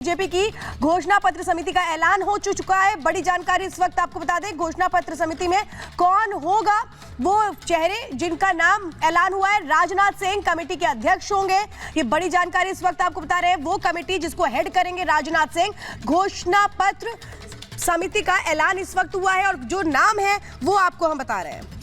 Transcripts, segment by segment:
BJP की घोषणा पत्र समिति का ऐलान हो चुका है। बड़ी जानकारी इस वक्त आपको बता दें, घोषणा पत्र समिति में कौन होगा वो चेहरे जिनका नाम ऐलान हुआ है। राजनाथ सिंह कमेटी के अध्यक्ष होंगे। ये बड़ी जानकारी इस वक्त आपको बता रहे हैं। वो कमेटी जिसको हेड करेंगे राजनाथ सिंह। घोषणा पत्र समिति का ऐलान इस वक्त हुआ है और जो नाम है वो आपको हम बता रहे हैं।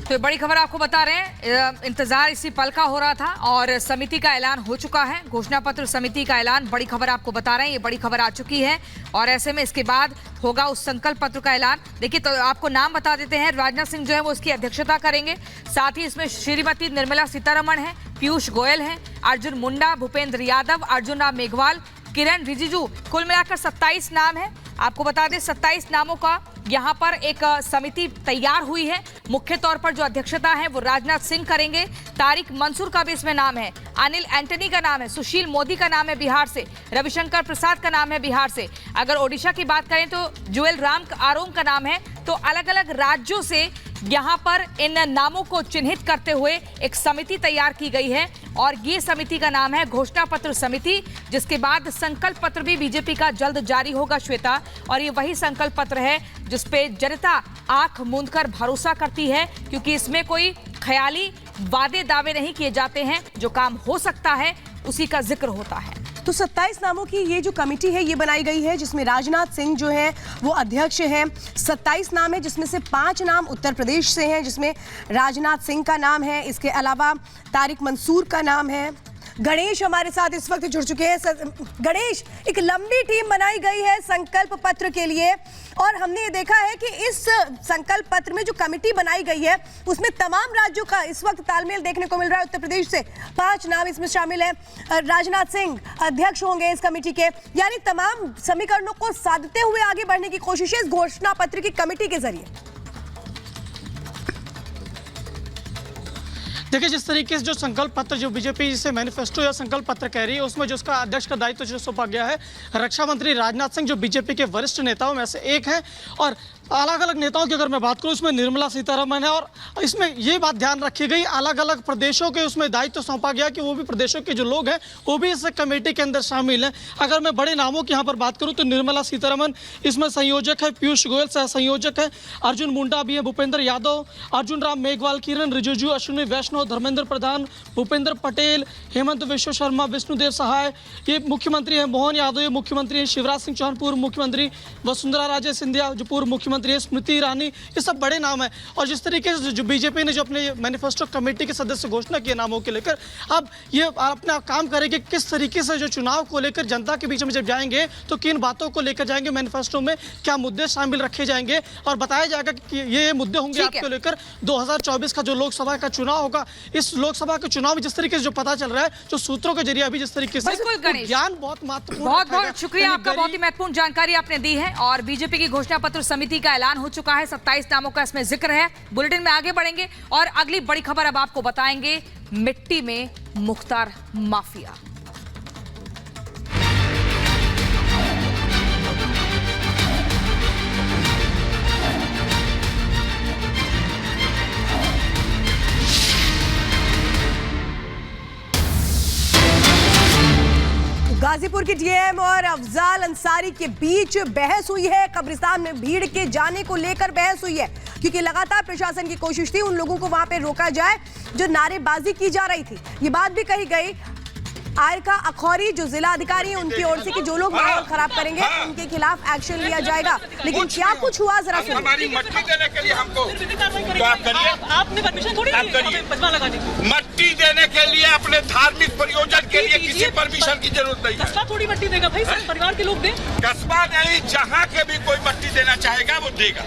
तो बड़ी खबर आपको बता रहे हैं, इंतजार इसी पल का हो रहा था और समिति का ऐलान हो चुका है। घोषणा पत्र समिति का ऐलान, बड़ी खबर आपको बता रहे हैं, ये बड़ी खबर आ चुकी है और ऐसे में इसके बाद होगा उस संकल्प पत्र का ऐलान। देखिए तो आपको नाम बता देते हैं। राजनाथ सिंह जो है वो इसकी अध्यक्षता करेंगे। साथ ही इसमें श्रीमती निर्मला सीतारमण है, पीयूष गोयल है, अर्जुन मुंडा, भूपेंद्र यादव, अर्जुन राम मेघवाल, किरण रिजिजू, कुल मिलाकर 27 नाम है। आपको बता दें 27 नामों का यहाँ पर एक समिति तैयार हुई है। मुख्य तौर पर जो अध्यक्षता है वो राजनाथ सिंह करेंगे। तारिक मंसूर का भी इसमें नाम है, अनिल एंटनी का नाम है, सुशील मोदी का नाम है बिहार से, रविशंकर प्रसाद का नाम है बिहार से। अगर ओडिशा की बात करें तो जुएल राम आरोंग का नाम है। तो अलग अलग राज्यों से यहाँ पर इन नामों को चिन्हित करते हुए एक समिति तैयार की गई है और ये समिति का नाम है घोषणा पत्र समिति, जिसके बाद संकल्प पत्र भी बीजेपी का जल्द जारी होगा श्वेता। और ये वही संकल्प पत्र है जिसपे जनता आंख मूंदकर भरोसा करती है, क्योंकि इसमें कोई ख्याली वादे दावे नहीं किए जाते हैं। जो काम हो सकता है उसी का जिक्र होता है। तो 27 नामों की ये जो कमेटी है ये बनाई गई है, जिसमें राजनाथ सिंह जो है वो अध्यक्ष हैं। 27 नाम है जिसमें से 5 नाम उत्तर प्रदेश से हैं, जिसमें राजनाथ सिंह का नाम है। इसके अलावा तारिक मंसूर का नाम है। गणेश हमारे साथ इस वक्त जुड़ चुके हैं। गणेश, एक लंबी टीम बनाई गई है संकल्प पत्र के लिए और हमने ये देखा है कि इस संकल्प पत्र में जो कमेटी बनाई गई है उसमें तमाम राज्यों का इस वक्त तालमेल देखने को मिल रहा है। उत्तर प्रदेश से 5 नाम इसमें शामिल है। राजनाथ सिंह अध्यक्ष होंगे इस कमेटी के, यानी तमाम समीकरणों को साधते हुए आगे बढ़ने की कोशिश है इस घोषणा पत्र की कमेटी के जरिए। देखिए, जिस तरीके से जो संकल्प पत्र जो बीजेपी जिसे मैनिफेस्टो या संकल्प पत्र कह रही है, उसमें जो उसका अध्यक्ष का दायित्व जो सौंपा गया है रक्षा मंत्री राजनाथ सिंह, जो बीजेपी के वरिष्ठ नेताओं में से एक हैं। और अलग अलग नेताओं की अगर मैं बात करूं, उसमें निर्मला सीतारमण है और इसमें ये बात ध्यान रखी गई अलग अलग प्रदेशों के उसमें दायित्व सौंपा गया कि वो भी प्रदेशों के जो लोग हैं वो भी इस कमेटी के अंदर शामिल हैं। अगर मैं बड़े नामों की यहाँ पर बात करूँ तो निर्मला सीतारमण इसमें संयोजक है, पीयूष गोयल सह संयोजक है, अर्जुन मुंडा भी है, भूपेंद्र यादव, अर्जुन राम मेघवाल, किरण रिजिजू, अश्विनी वैष्णव, धर्मेंद्र प्रधान, भूपेंद्र पटेल, हेमंत विश्व शर्मा, विष्णुदेव सहाय, ये मुख्यमंत्री हैं, मोहन यादव ये मुख्यमंत्री हैं, शिवराज सिंह चौहान पूर्व मुख्यमंत्री, वसुंधरा राजे सिंधिया जो पूर्व मुख्यमंत्री है, स्मृति ईरानी, ये सब बड़े नाम है। और जिस तरीके से जो बीजेपी ने जो अपने मैनिफेस्टो कमेटी के सदस्य घोषणा किए नामों के लेकर, अब ये अपना काम करेंगे किस तरीके से जो चुनाव को लेकर जनता के बीच में जब जाएंगे तो किन बातों को लेकर जाएंगे, मैनिफेस्टो में क्या मुद्दे शामिल रखे जाएंगे और बताया जाएगा कि ये मुद्दे होंगे आपको लेकर 2024 का जो लोकसभा का चुनाव होगा। इस लोकसभा के चुनाव में जिस तरीके से जो पता चल रहा है, जो सूत्रों के जरिए अभी जिस तरीके से ज्ञान बहुत महत्वपूर्ण। बहुत बहुत शुक्रिया आपका, बहुत ही महत्वपूर्ण जानकारी आपने दी है। और बीजेपी की घोषणा पत्र समिति का ऐलान हो चुका है, 27 नामों का इसमें जिक्र है। बुलेटिन में आगे बढ़ेंगे और अगली बड़ी खबर अब आपको बताएंगे, मिट्टी में मुख्तार माफिया। गाजीपुर की डीएम और अफजाल अंसारी के बीच बहस हुई है। कब्रिस्तान में भीड़ के जाने को लेकर बहस हुई है, क्योंकि लगातार प्रशासन की कोशिश थी उन लोगों को वहां पे रोका जाए जो नारेबाजी की जा रही थी। ये बात भी कही गई आयका अखौरी जो जिला अधिकारी हैं उनकी ओर से कि जो लोग माहौल खराब करेंगे उनके खिलाफ एक्शन लिया जाएगा। लेकिन क्या कुछ हुआ, जरा सुनिए। हमारी मट्टी देने के लिए हमको तो आप करिए, आपने परमिशन थोड़ी आप करिए। लगाने की मट्टी देने के लिए अपने धार्मिक प्रयोजन के लिए किसी परमिशन की जरूरत नहीं है। कस्बा थोड़ी मट्टी देगा भाई, सब परिवार के लोग दें। कस्बा नहीं, जहाँ के भी कोई मट्टी देना चाहेगा वो देगा।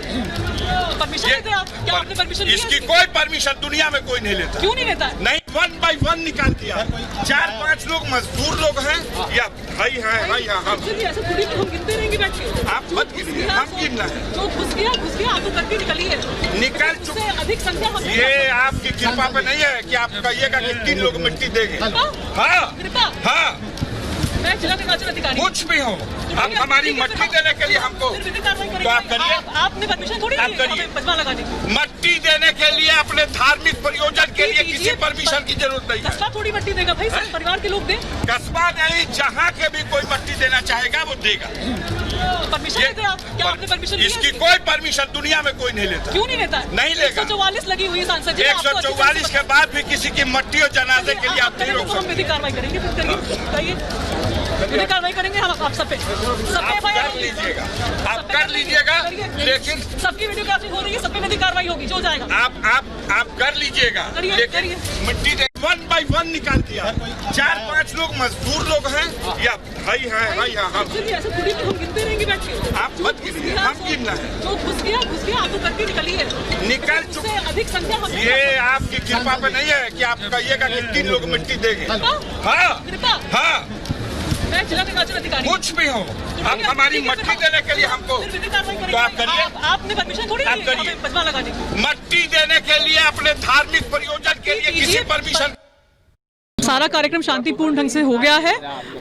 परमिशन लेते आप? क्या आपने परमिशन लिया? इसकी कोई परमिशन दुनिया में कोई नहीं लेता। क्यों नहीं लेता? नहीं, 1 by 1 निकाल दिया। 4-5 लोग मजदूर लोग हैं या भाई हैं, भाई हैं हम। ऐसा थोड़ी कि हम गिनते रहेंगे बैठ के। आप मत गिनिए, हम गिनना है। जो घुस गया आपको करके निकलिए। निकल चुके अधिक संख्या हम ये आपकी कृपा पे नहीं है कि आप कहिएगा कि 3 लोग मिट्टी देंगे। हाँ कृपा हाँ, मैं जिला निर्वाचन अधिकारी कुछ भी हो, आप हमारी मट्टी देने के लिए हमको फिर विधि कार्रवाई तो आप करेंगे। करिए। आपने परमिशन थोड़ी आप ली है करिए। हमें बजवा लगाने की। मट्टी देने के लिए अपने धार्मिक प्रयोजन के लिए किसी परमिशन की जरूरत नहीं है। कस्बा थोड़ी मट्टी देगा भाई, सब परिवार के लोग दें। कस्बा नहीं, जहाँ के भी कोई मट्टी देना चाहेगा वो देगा। परमिशन लेते हैं आप? क्या आपने परमिशन ली है इसकी इसकी? कोई परमिशन दुनिया में कोई नहीं लेता। क्यों नहीं लेता है? नहीं लेगा। 144 लगी हुई है सांसद जी। 144 के बाद भी किसी की मट्टी और जनाजे के लिए आप नहीं रोक तो हम सकते। विधि कार्रवाई करेंगे। फिर करिए विधि कार्रवाई करेंगे हम आप सब पे। आप कर लीजिएगा, आप कर लीजिएगा, लेकिन सबकी वीडियोग्राफी हो रही है, सब पे विधि कार्रवाई होगी जो जाएगा। आप कर लीजिएगा, करिए, लेकिन करिए। मिट्टी दे 1 by 1 निकाल दिया। 4-5 लोग मजदूर लोग हैं या भाई हैं, हम चलिए ऐसे थोड़ी कि हम गिनते रहेंगे बैठ के। आप मत गिनिए, हम गिनना है। जो घुस गया आप तो करके निकलिए। निकल चुके। उससे अधिक संख्या हम ये आपकी कृपा पे नहीं है कि आप कहिएगा कि 3 लोग मिट्टी देंगे। कृपा? हाँ कृपा? हाँ, मैं जिला निर्वाचन अधिकारी। कुछ भी हो, आप हमारी मट्टी देने के लिए हमको फिर विधि कार्रवाई करेंगे। तो आप करिए। आपने परमिशन थोड़ी आप ली है करिए। हमें बजवा लगाने की। मट्टी देने के लिए अपने धार्मिक प्रयोजन के लिए किसी परमिशन। सारा कार्यक्रम शांतिपूर्ण ढंग से हो गया है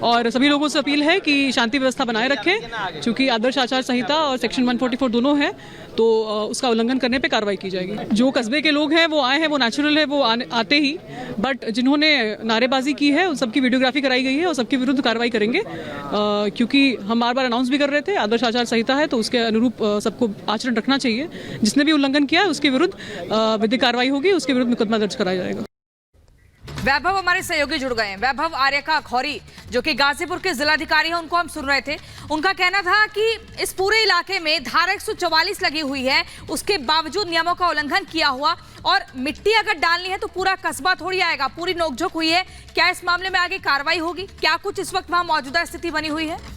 और सभी लोगों से अपील है कि शांति व्यवस्था बनाए रखें। चूंकि आदर्श आचार संहिता और सेक्शन 144 दोनों हैं तो उसका उल्लंघन करने पे कार्रवाई की जाएगी। जो कस्बे के लोग हैं वो आए हैं, वो नेचुरल है, वो आते ही, बट जिन्होंने नारेबाजी की है उन सबकी वीडियोग्राफी कराई गई है और सबके विरुद्ध कार्रवाई करेंगे। क्योंकि हम बार बार अनाउंस भी कर रहे थे आदर्श आचार संहिता है तो उसके अनुरूप सबको आचरण रखना चाहिए। जिसने भी उल्लंघन किया है उसके विरुद्ध विधिक कार्रवाई होगी, उसके विरुद्ध मुकदमा दर्ज कराया जाएगा। वैभव हमारे सहयोगी जुड़ गए हैं। वैभव आर्यका खौरी जो कि गाजीपुर के जिलाधिकारी हैं, उनको हम सुन रहे थे। उनका कहना था कि इस पूरे इलाके में धारा 144 लगी हुई है, उसके बावजूद नियमों का उल्लंघन किया हुआ, और मिट्टी अगर डालनी है तो पूरा कस्बा थोड़ी आएगा। पूरी नोकझोंक हुई है। क्या इस मामले में आगे कार्रवाई होगी? क्या कुछ इस वक्त वहां मौजूदा स्थिति बनी हुई है?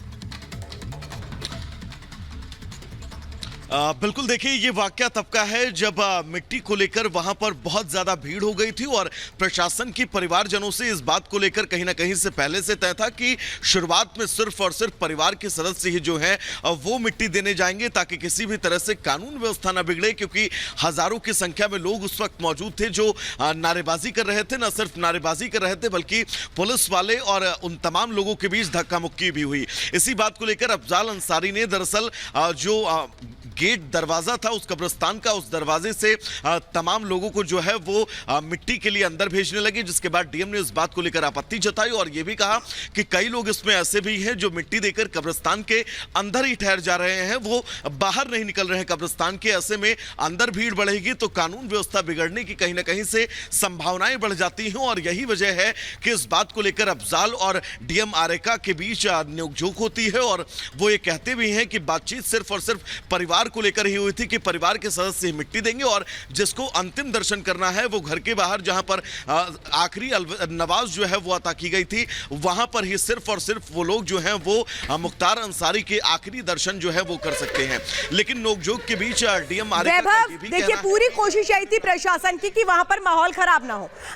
बिल्कुल, देखिए ये वाकया तब का है जब मिट्टी को लेकर वहां पर बहुत ज्यादा भीड़ हो गई थी और प्रशासन की परिवारजनों से इस बात को लेकर कहीं ना कहीं से पहले से तय था कि शुरुआत में सिर्फ और सिर्फ परिवार के सदस्य ही जो हैं वो मिट्टी देने जाएंगे ताकि किसी भी तरह से कानून व्यवस्था न बिगड़े। क्योंकि हजारों की संख्या में लोग उस वक्त मौजूद थे जो नारेबाजी कर रहे थे। न सिर्फ नारेबाजी कर रहे थे बल्कि पुलिस वाले और उन तमाम लोगों के बीच धक्का मुक्की भी हुई। इसी बात को लेकर अफजाल अंसारी ने दरअसल जो गेट दरवाजा था उस कब्रिस्तान का, उस दरवाजे से तमाम लोगों को जो है वो मिट्टी के लिए अंदर भेजने लगे। जिसके बाद डीएम ने इस बात को लेकर आपत्ति जताई और ये भी कहा कि कई लोग इसमें ऐसे भी हैं जो मिट्टी देकर कब्रिस्तान के अंदर ही ठहर जा रहे हैं, वो बाहर नहीं निकल रहे हैं कब्रिस्तान के। ऐसे में अंदर भीड़ बढ़ेगी तो कानून व्यवस्था बिगड़ने की कहीं ना कहीं से संभावनाएं बढ़ जाती हैं। और यही वजह है कि इस बात को लेकर अफजाल और डीएम आर्यका के बीच नोकझोंक होती है और वो ये कहते भी हैं कि बातचीत सिर्फ और सिर्फ परिवार को लेकर ही हुई थी कि परिवार के सदस्य ही मिट्टी देंगे और जिसको अंतिम दर्शन करना है वो घर के बाहर जहां पर आखिरी नवाज जो है वो अता की गई थी वहां पर ही सिर्फ और सिर्फ वो लोग जो हैं वो मुख्तार अंसारी के आखिरी दर्शन जो है वो कर सकते हैं। लेकिन नोकझोंक के बीच डीएम आर्यका वैभव, देखिए पूरी कोशिश यही थी प्रशासन की कि वहां पर माहौल खराब ना हो।